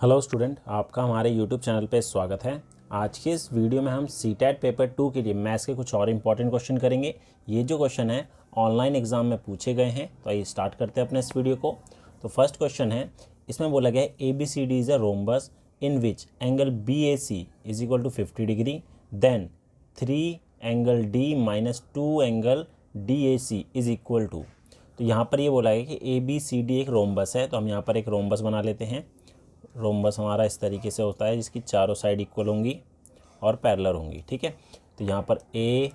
Hello student, आपका हमारे YouTube channel पे स्वागत है। आज के इस वीडियो में हम सीटेट पेपर 2 के लिए मैथ्स के कुछ और इम्पॉर्टेंट क्वेश्चन करेंगे। ये जो क्वेश्चन है ऑनलाइन एग्जाम में पूछे गए हैं, तो आइए स्टार्ट करते हैं अपने इस वीडियो को। तो फर्स्ट क्वेश्चन है, इसमें बोला गया है ABCD is a rhombus in which angle BAC is equal to 50 degree, then 3 angle D minus 2 angle DAC is equal to. तो यहाँ पर ये बोला है कि ABCD एक रोम्बस है, तो हम यहाँ पर एक रोम्बस बना लेते हैं। रोम्बस हमारा इस तरीके से होता है जिसकी चारों साइड इक्वल होंगी और पैरेलल होंगी, ठीक है। तो यहाँ पर A,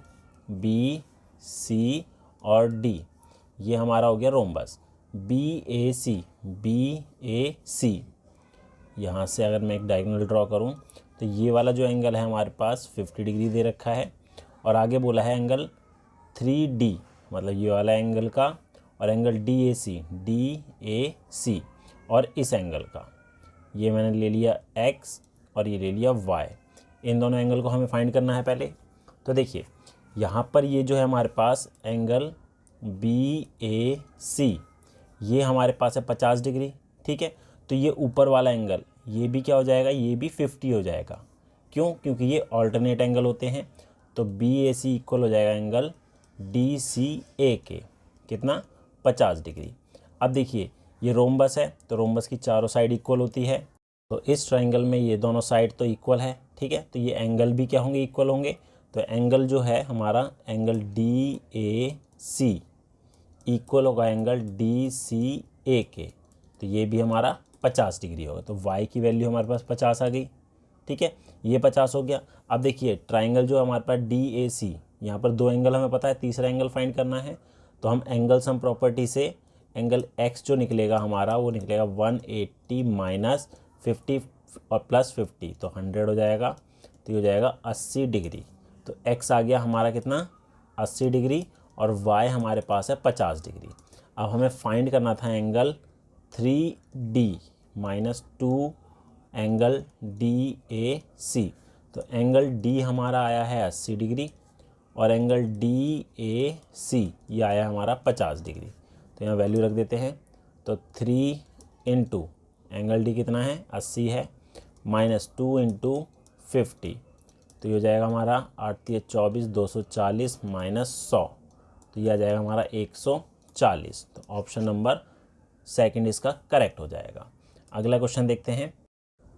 B, C और D ये हमारा हो गया रोम्बस। BAC यहाँ से अगर मैं एक डायगोनल ड्रॉ करूँ तो ये वाला जो एंगल है हमारे पास 50 डिग्री दे रखा है, और आगे बोला है एंगल 3D, मतलब ये वाला एंगल का, और एंगल DAC और इस एंगल का, ये मैंने ले लिया x और ये ले लिया y। इन दोनों एंगल को हमें फाइंड करना है पहले। तो देखिए यहाँ पर ये जो है हमारे पास एंगल BAC ये हमारे पास है 50 डिग्री, ठीक है। तो ये ऊपर वाला एंगल ये भी क्या हो जाएगा, ये भी 50 हो जाएगा। क्यों? क्योंकि ये ऑल्टरनेट एंगल होते हैं। तो BAC इक्वल हो जाएगा एंगल DCA के, कितना, 50 डिग्री। अब देखिए ये रोम्बस है, तो रोम्बस की चारों साइड इक्वल होती है, तो इस ट्रायंगल में ये दोनों साइड तो इक्वल है, ठीक है। तो ये एंगल भी क्या होंगे, इक्वल होंगे। तो एंगल जो है हमारा एंगल DAC इक्वल होगा एंगल DCA के, तो ये भी हमारा 50 डिग्री होगा। तो y की वैल्यू हमारे पास 50 आ गई, ठीक है। ये 50 हो गया। अब देखिए ट्राइंगल जो हमारे पास DAC, यहाँ पर दो एंगल हमें पता है, तीसरा एंगल फाइंड करना है। तो हम एंगल सम प्रॉपर्टी से एंगल x जो निकलेगा हमारा वो निकलेगा 180 माइनस 50 और प्लस 50, तो 100 हो जाएगा। तो ये हो जाएगा 80 डिग्री। तो x आ गया हमारा कितना, 80 डिग्री, और y हमारे पास है 50 डिग्री। अब हमें फाइंड करना था angle 3D minus 2 angle DAC। तो एंगल D हमारा आया है 80 डिग्री, और एंगल DAC ये आया हमारा 50 डिग्री। तो यहाँ वैल्यू रख देते हैं। तो 3 इंटू एंगल D कितना है, 80 है, माइनस 2 इंटू 50, तो ये हो जाएगा हमारा 8 × 24 240 माइनस 100, तो ये आ जाएगा हमारा 140। तो ऑप्शन नंबर सेकंड इसका करेक्ट हो जाएगा। अगला क्वेश्चन देखते हैं।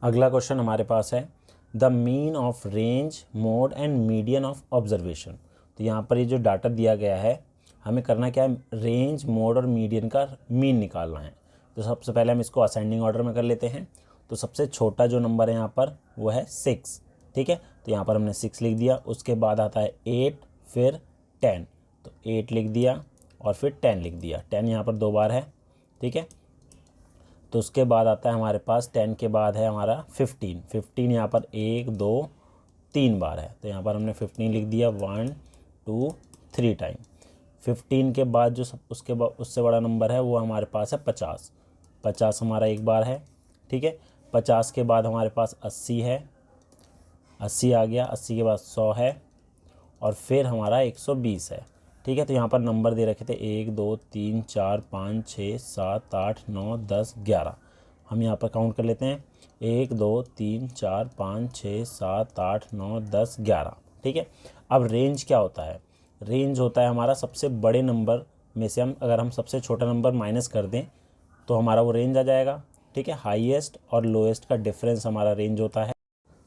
अगला क्वेश्चन हमारे पास है the mean of range, mode and median of observation. तो यहाँ पर ये जो डाटा दिया गया है हमें करना क्या है, रेंज, मोड और मीडियन का मीन निकालना है। तो सबसे पहले हम इसको असेंडिंग ऑर्डर में कर लेते हैं। तो सबसे छोटा जो नंबर है यहाँ पर वो है 6, ठीक है। तो यहाँ पर हमने 6 लिख दिया। उसके बाद आता है 8, फिर 10, तो 8 लिख दिया और फिर 10 लिख दिया। 10 यहाँ पर 2 बार है, ठीक है। तो उसके बाद आता है हमारे पास 10 के बाद है हमारा 15। 15 यहाँ पर 1 2 3 बार है, तो यहाँ पर हमने 15 लिख दिया 1 2 3 टाइम। 15 के बाद जो उसके बाद उससे बड़ा नंबर है वो हमारे पास है 50। 50 हमारा एक बार है, ठीक है। 50 के बाद हमारे पास 80 है, 80 आ गया। 80 के बाद 100 है, और फिर हमारा 120 है, ठीक है। तो यहाँ पर नंबर दे रखे थे 1 2 3 4 5 6 7 8 9 10 11। हम यहाँ पर काउंट कर लेते हैं 1 2 3 4 5 6 7 8 9 10 11, ठीक है। अब रेंज क्या होता है, रेंज होता है हमारा सबसे बड़े नंबर में से अगर हम सबसे छोटा नंबर माइनस कर दें तो हमारा वो रेंज आ जाएगा, ठीक है। हाईएस्ट और लोएस्ट का डिफरेंस हमारा रेंज होता है।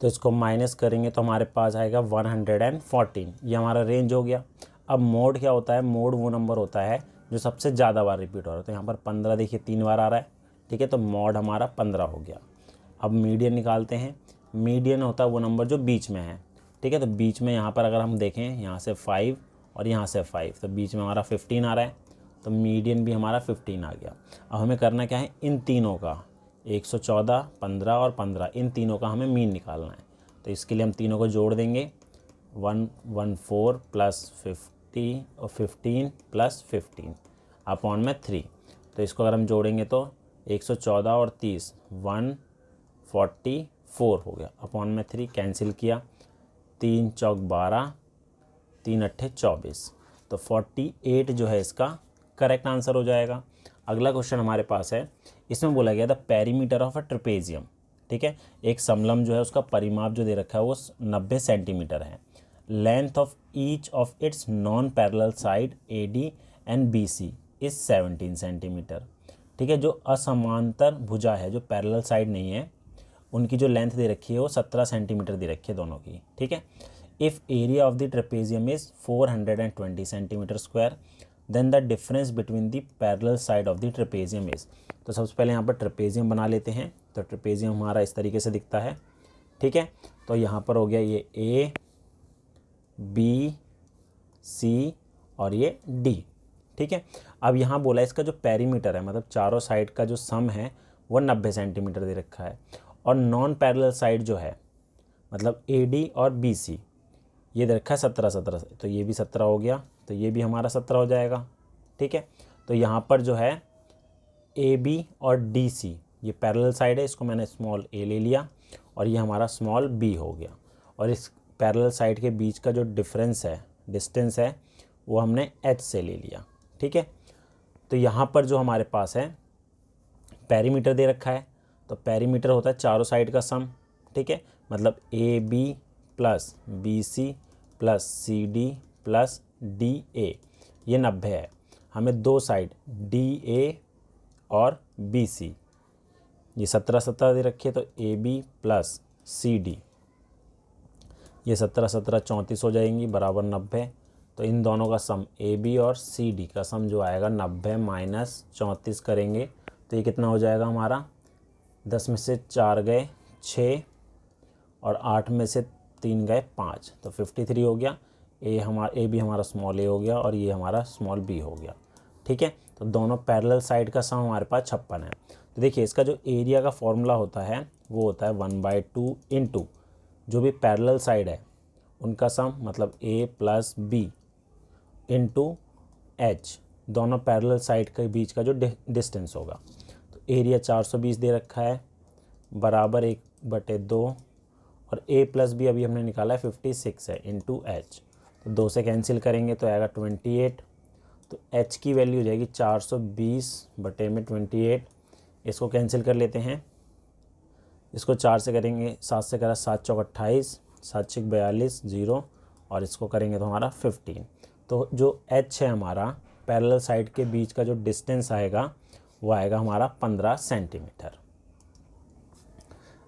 तो इसको माइनस करेंगे तो हमारे पास आएगा 114, ये हमारा रेंज हो गया। अब मोड क्या होता है, मोड वो नंबर होता है जो सबसे ज़्यादा बार रिपीट हो रहा है। तो यहाँ पर 15 देखिए 3 बार आ रहा है, ठीक है। तो मोड हमारा 15 हो गया। अब मीडियन निकालते हैं। मीडियन होता है वो नंबर जो बीच में है, ठीक है। तो बीच में यहाँ पर अगर हम देखें यहाँ से 5 और यहाँ से 5, तो बीच में हमारा 15 आ रहा है, तो मीडियन भी हमारा 15 आ गया। अब हमें करना क्या है, इन तीनों का 114, 15 और 15, इन तीनों का हमें मीन निकालना है। तो इसके लिए हम तीनों को जोड़ देंगे, 114 प्लस 50 और 15 प्लस 15 अपॉन में 3। तो इसको अगर हम जोड़ेंगे तो 114 और 30 144 हो गया, अपॉन में 3 कैंसिल किया, 3 चौक 12, 3 अट्ठे 24, तो 48 जो है इसका करेक्ट आंसर हो जाएगा। अगला क्वेश्चन हमारे पास है, इसमें बोला गया था पेरीमीटर ऑफ अ ट्रेपेजियम। ठीक है। एक समलंब जो है उसका परिमाप जो दे रखा है वो 90 सेंटीमीटर है। Length of each of its non parallel side AD and BC is 17 centimetre. ठीक है, जो असमांतर भुजा है, जो पैरेलल साइड नहीं है, उनकी जो लेंथ दे रखी है वो 17 सेंटीमीटर दे रखी है दोनों की। ठीक है। If area of the trapezium is 420 centimetre square then the difference between the parallel side of the trapezium is. तो सबसे पहले यहाँ पर ट्रेपेजियम बना लेते हैं। तो ट्रेपेजियम हमारा इस तरीके से दिखता है। ठीक है, तो यहाँ पर हो गया ये A, B, C और ये D। ठीक है, अब यहाँ बोला इसका जो पेरीमीटर है, मतलब चारों साइड का जो सम है वो 90 सेंटीमीटर दे रखा है, और नॉन पैरेलल साइड जो है मतलब AD और BC ये दे रखा है 17 तो ये भी 17 हो गया, तो ये भी हमारा 17 हो जाएगा। ठीक है, तो यहाँ पर जो है AB और DC ये पैरेलल साइड है, इसको मैंने स्मॉल a ले लिया, और ये हमारा स्मॉल b हो गया, और इस पैरेलल साइड के बीच का जो डिफरेंस है, डिस्टेंस है, वो हमने h से ले लिया। ठीक है, तो यहाँ पर जो हमारे पास है पेरीमीटर दे रखा है, तो पेरीमीटर होता है चारों साइड का सम। ठीक है, मतलब AB plus BC plus CD plus DA ये 90 है। हमें दो साइड DA और BC ये 17 दे रखी है, तो AB प्लस CD ये 17 34 हो जाएंगी बराबर 90। तो इन दोनों का सम AB और CD का सम जो आएगा 90 माइनस 34 करेंगे तो ये कितना हो जाएगा हमारा, 10 में से 4 गए 6 और 8 में से 3 गए 5, तो 53 हो गया। AB हमारा स्मॉल a हो गया और ये हमारा स्मॉल b हो गया। ठीक है, तो दोनों पैरेलल साइड का सम हमारे पास 56 है। तो देखिए इसका जो एरिया का फॉर्मूला होता है वो होता है 1/2 इंटू जो भी पैरेलल साइड है उनका सम, मतलब a plus b into h, दोनों पैरेलल साइड के बीच का जो डिस्टेंस होगा। तो एरिया 420 दे रखा है बराबर 1/2, और a प्लस बी अभी हमने निकाला है 56 है इंटू h, तो 2 से कैंसिल करेंगे तो आएगा 28। तो h की वैल्यू हो जाएगी 420/28। इसको कैंसिल कर लेते हैं, इसको 4 से करेंगे, 7 से करा 7 चौक 28, 7 छक 42 0, और इसको करेंगे तो हमारा 15। तो जो h है हमारा पैरेलल साइड के बीच का जो डिस्टेंस आएगा वो आएगा हमारा 15 सेंटीमीटर।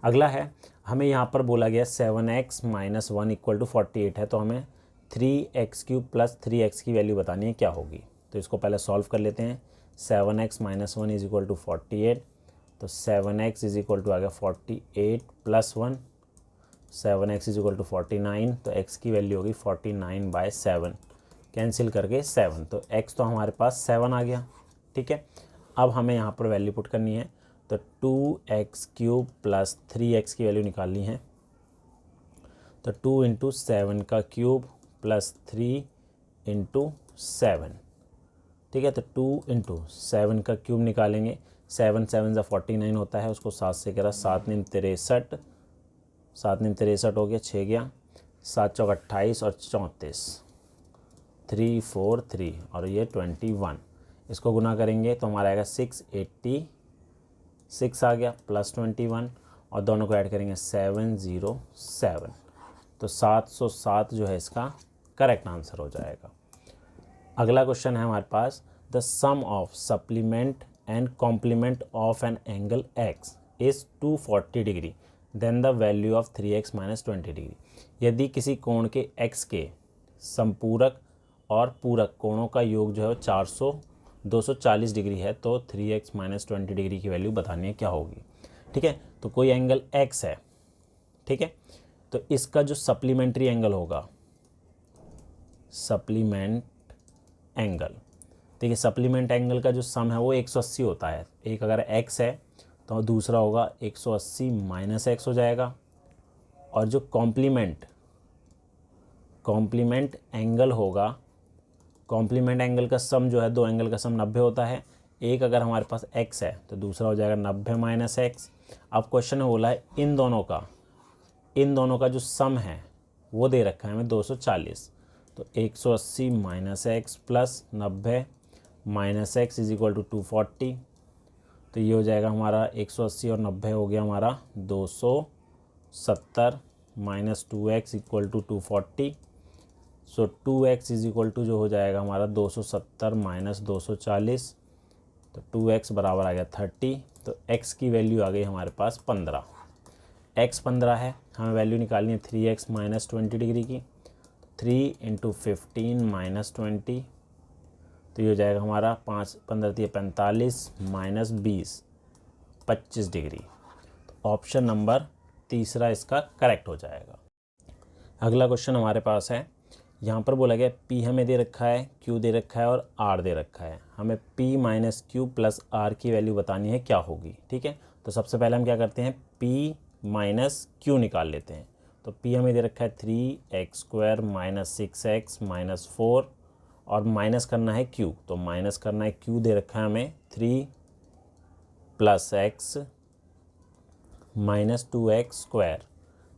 अगला है, हमें यहाँ पर बोला गया 7x माइनस 1 इक्वल टू 48 है, तो हमें 3x³ प्लस 3x की वैल्यू बतानी है क्या होगी। तो इसको पहले सॉल्व कर लेते हैं। 7x minus 1 is equal to 48, तो 7x इज इक्वल टू आ गया 48 plus 1, 7x is equal to 49, तो x की वैल्यू होगी 49/7, कैंसिल करके 7, तो x तो हमारे पास 7 आ गया। ठीक है, अब हमें यहाँ पर वैल्यू पुट करनी है, तो 2x³ प्लस 3x की वैल्यू निकालनी है। तो 2 इंटू 7 का क्यूब प्लस 3 इंटू 7। ठीक है, तो 2 इंटू 7 का क्यूब निकालेंगे, 7 7 ज़ा 49 होता है, उसको 7 से करा 7 9 63, 7 9 63 हो गया, 6 गया, 7 चौक 28 और 34, 3 4 3 और ये 21। इसको गुना करेंगे तो हमारा आएगा 686 आ गया प्लस 21, और दोनों को ऐड करेंगे 707, तो 707 जो है इसका करेक्ट आंसर हो जाएगा। अगला क्वेश्चन है हमारे पास, the sum of supplement and complement of an angle x is 240 degree then the value of 3x minus 20 degree. यदि किसी कोण के x के संपूरक और पूरक कोणों का योग जो है 240 डिग्री है, तो 3x माइनस 20 डिग्री की वैल्यू बतानी है क्या होगी। ठीक है, तो कोई एंगल x है, ठीक है, तो इसका जो सप्लीमेंट्री एंगल होगा, सप्लीमेंट एंगल, देखिए सप्लीमेंट एंगल का जो सम है वो 180 होता है। एक अगर x है तो दूसरा होगा 180 माइनस x हो जाएगा, और जो कॉम्प्लीमेंट एंगल होगा, कॉम्प्लीमेंट एंगल का सम जो है, दो एंगल का सम 90 होता है। एक अगर हमारे पास x है तो दूसरा हो जाएगा 90 माइनस x। अब क्वेश्चन में बोला है इन दोनों का जो सम है वो दे रखा है हमें 240, तो 180 minus x plus 90 minus x is equal to 240, तो ये हो जाएगा हमारा 180 और 90 हो गया हमारा 270 minus 2x equal to 240। So 2x is equal to जो हो जाएगा हमारा 270 माइनस 240, तो 2x बराबर आ गया 30। तो x की वैल्यू आ गई हमारे पास 15। x 15 है, हमें वैल्यू निकालनी है 3x माइनस 20 डिग्री की। 3 इंटू 15 माइनस 20, तो ये हो जाएगा हमारा 5 15 45 माइनस 20 25 डिग्री। तो ऑप्शन नंबर तीसरा इसका करेक्ट हो जाएगा। अगला क्वेश्चन हमारे पास है, यहाँ पर बोला गया P हमें दे रखा है, Q दे रखा है और R दे रखा है। हमें P minus Q plus R की वैल्यू बतानी है क्या होगी। ठीक है, तो सबसे पहले हम क्या करते हैं, P माइनस क्यू निकाल लेते हैं। तो P हमें दे रखा है 3x² माइनस 6x माइनस 4 और माइनस करना है Q, तो माइनस करना है Q दे रखा है हमें 3 प्लस x माइनस 2x²।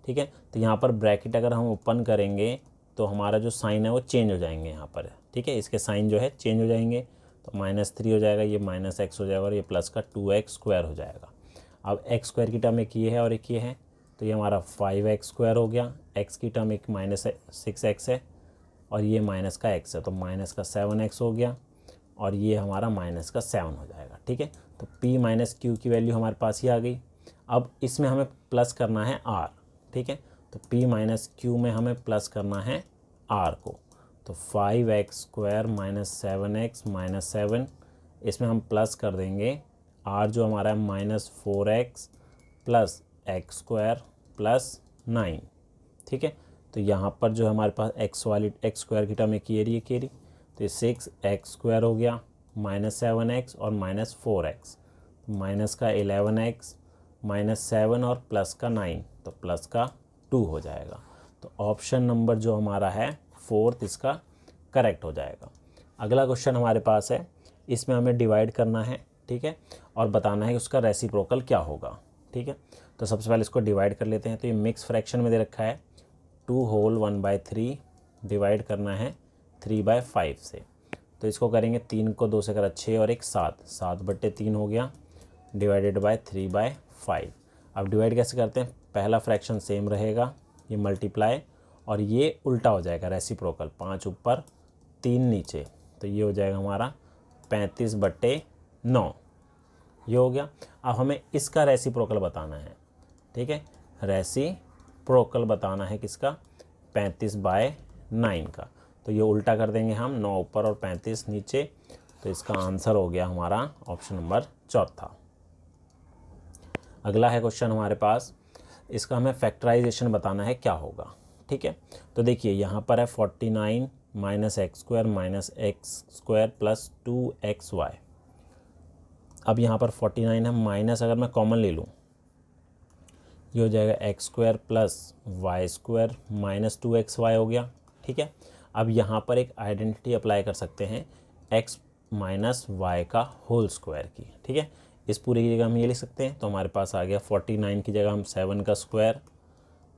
ठीक है, तो यहाँ पर ब्रैकेट अगर हम ओपन करेंगे तो हमारा जो साइन है वो चेंज हो जाएंगे यहाँ पर। ठीक है, इसके साइन जो है चेंज हो जाएंगे, तो -3 हो जाएगा, ये माइनस x हो जाएगा और ये प्लस का 2x² हो जाएगा। अब x² की टर्म एक ये है और एक ये है, तो ये हमारा 5x² हो गया। x की टर्म एक माइनस 6x है और ये माइनस का x है, तो माइनस का 7x हो गया और ये हमारा माइनस का 7 हो जाएगा। ठीक है, तो P माइनस क्यू की वैल्यू हमारे पास ही आ गई। अब इसमें हमें प्लस करना है R। ठीक है, तो P माइनस क्यू में हमें प्लस करना है R को, तो 5x² माइनस 7x माइनस 7, इसमें हम प्लस कर देंगे R जो हमारा है minus 4x plus x² plus 9। ठीक है, तो यहाँ पर जो हमारे पास x² की टर्म एक ये रही, तो ये 6x² हो गया माइनस 7x और माइनस 4x, माइनस का 11x माइनस 7 और प्लस का 9, तो प्लस का 2 हो जाएगा। तो ऑप्शन नंबर जो हमारा है 4th इसका करेक्ट हो जाएगा। अगला क्वेश्चन हमारे पास है, इसमें हमें डिवाइड करना है। ठीक है, और बताना है कि उसका रेसिप्रोकल क्या होगा। ठीक है, तो सबसे पहले इसको डिवाइड कर लेते हैं। तो ये मिक्स फ्रैक्शन में दे रखा है 2 होल 1/3 डिवाइड करना है 3/5 से। तो इसको करेंगे, 3 को 2 से करा 6 और एक 7/3 हो गया डिवाइडेड बाय 3/5। अब डिवाइड कैसे करते हैं, पहला फ्रैक्शन सेम रहेगा, ये मल्टीप्लाई और ये उल्टा हो जाएगा रेसिप्रोकल, 5 ऊपर 3 नीचे, तो ये हो जाएगा हमारा 35/9। ये हो गया। अब हमें इसका रेसिप्रोकल बताना है। ठीक है, रेसिप्रोकल बताना है किसका, 35/9 का। तो ये उल्टा कर देंगे हम, 9 ऊपर और 35 नीचे, तो इसका आंसर हो गया हमारा ऑप्शन नंबर 4। अगला है क्वेश्चन हमारे पास, इसका हमें फैक्टराइजेशन बताना है क्या होगा। ठीक है, तो देखिए यहाँ पर है 49 minus x² minus x² plus 2xy। अब यहाँ पर 49 है, माइनस अगर मैं कॉमन ले लूँ, ये हो जाएगा x² plus y² minus 2xy हो गया। ठीक है, अब यहाँ पर एक आइडेंटिटी अप्लाई कर सकते हैं x माइनस वाई का होल स्क्वायर की। ठीक है, इस पूरे की जगह हम ये लिख सकते हैं, तो हमारे पास आ गया 49 की जगह हम 7 का square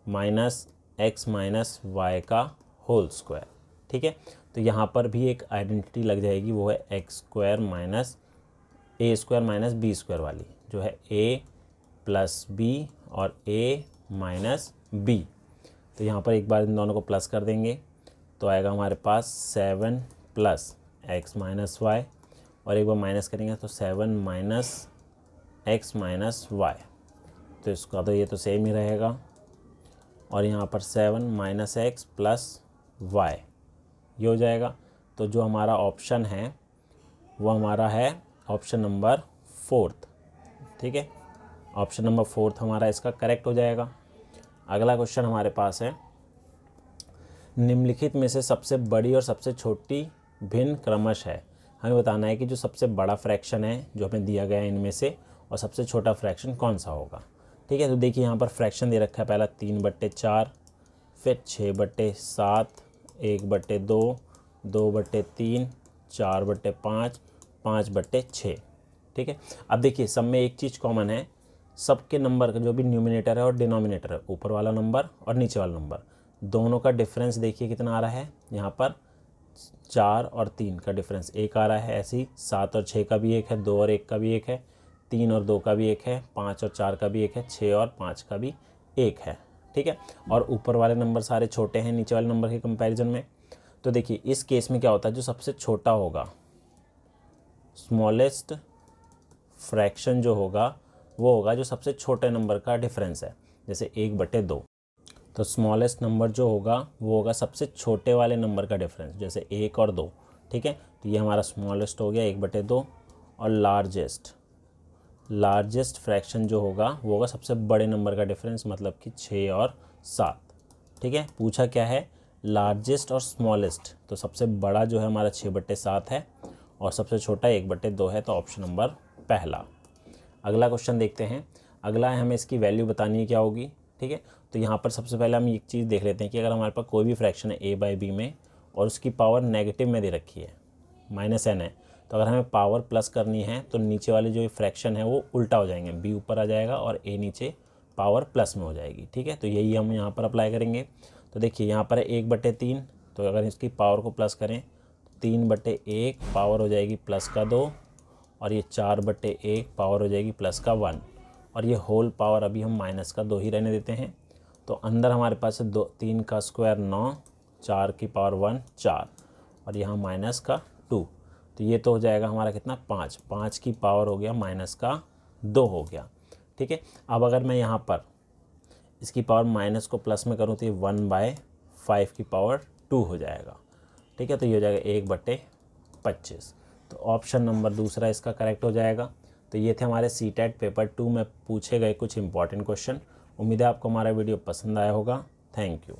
minus x minus y का होल स्क्वायर। ठीक है, तो यहाँ पर भी एक आइडेंटिटी लग जाएगी, वो है x² minus a² minus b² वाली, जो है a प्लस b और a माइनस b। तो यहाँ पर एक बार इन दोनों को प्लस कर देंगे, तो आएगा हमारे पास 7 प्लस x माइनस वाई, और एक बार माइनस करेंगे तो 7 माइनस x माइनस वाई, तो इसका तो ये तो सेम ही रहेगा। और यहाँ पर 7 माइनस एक्स प्लस वाई, ये हो जाएगा। तो जो हमारा ऑप्शन है वो हमारा है ऑप्शन नंबर 4th। ठीक है, ऑप्शन नंबर 4th हमारा इसका करेक्ट हो जाएगा। अगला क्वेश्चन हमारे पास है, निम्नलिखित में से सबसे बड़ी और सबसे छोटी भिन्न क्रमश है। हमें बताना है कि जो सबसे बड़ा फ्रैक्शन है जो हमें दिया गया है इनमें से, और सबसे छोटा फ्रैक्शन कौन सा होगा। ठीक है, तो देखिए यहाँ पर फ्रैक्शन दे रखा है, पहला 3/4, फिर 6/7, 1/2, 2/3, 4/5, 5/6। ठीक है, अब देखिए सब में एक चीज़ कॉमन है, सबके नंबर का जो भी न्यूमिनेटर है और डिनोमिनेटर है, ऊपर वाला नंबर और नीचे वाला नंबर, दोनों का डिफरेंस देखिए कितना आ रहा है। यहाँ पर 4 और 3 का डिफरेंस 1 आ रहा है, ऐसे ही 7 और 6 का भी 1 है, 2 और 1 का भी 1 है, 3 और 2 का भी 1 है, 5 और 4 का भी 1 है, 6 और 5 का भी 1 है, ठीक है। और ऊपर वाले नंबर सारे छोटे हैं नीचे वाले नंबर के कंपैरिजन में। तो देखिए इस केस में क्या होता है, जो सबसे छोटा होगा, स्मॉलेस्ट फ्रैक्शन जो होगा वो होगा जो सबसे छोटे नंबर का डिफरेंस है, जैसे 1/2। तो स्मॉलेस्ट नंबर जो होगा वो होगा सबसे छोटे वाले नंबर का डिफरेंस, जैसे 1 और 2, ठीक है। तो ये हमारा स्मॉलेस्ट हो गया 1/2। और लार्जेस्ट फ्रैक्शन जो होगा वो होगा सबसे बड़े नंबर का डिफरेंस, मतलब कि 6 और 7, ठीक है। पूछा क्या है, लार्जेस्ट और स्मॉलेस्ट। तो सबसे बड़ा जो है हमारा 6/7 है और सबसे छोटा 1/2 है, तो ऑप्शन नंबर पहला। अगला क्वेश्चन देखते हैं। अगला है, हमें इसकी वैल्यू बतानी है क्या होगी, ठीक है। तो यहाँ पर सबसे पहले हम एक चीज़ देख लेते हैं कि अगर हमारे पास कोई भी फ्रैक्शन है a/b में और उसकी पावर नेगेटिव में दे रखी है, -n है, तो अगर हमें पावर प्लस करनी है तो नीचे वाले जो फ्रैक्शन है वो उल्टा हो जाएंगे, b ऊपर आ जाएगा और a नीचे पावर प्लस में हो जाएगी, ठीक है। तो यही हम यहाँ पर अप्लाई करेंगे। तो देखिए यहाँ पर है 1/3, तो अगर इसकी पावर को प्लस करें 3/1 पावर हो जाएगी +2, और ये 4/1 पावर हो जाएगी +1, और ये होल पावर अभी हम -2 ही रहने देते हैं। तो अंदर हमारे पास है 3 का स्क्वायर 9, 4 की पावर 1 4, और यहाँ -2। तो ये तो हो जाएगा हमारा कितना 5 की पावर हो गया -2 हो गया, ठीक है। अब अगर मैं यहाँ पर इसकी पावर माइनस को प्लस में करूँ तो ये 1/5 की पावर 2 हो जाएगा, ठीक है। तो ये हो जाएगा 1/25। तो ऑप्शन नंबर दूसरा इसका करेक्ट हो जाएगा। तो ये थे हमारे CTET पेपर 2 में पूछे गए कुछ इंपॉर्टेंट क्वेश्चन। उम्मीद है आपको हमारा वीडियो पसंद आया होगा। Thank you.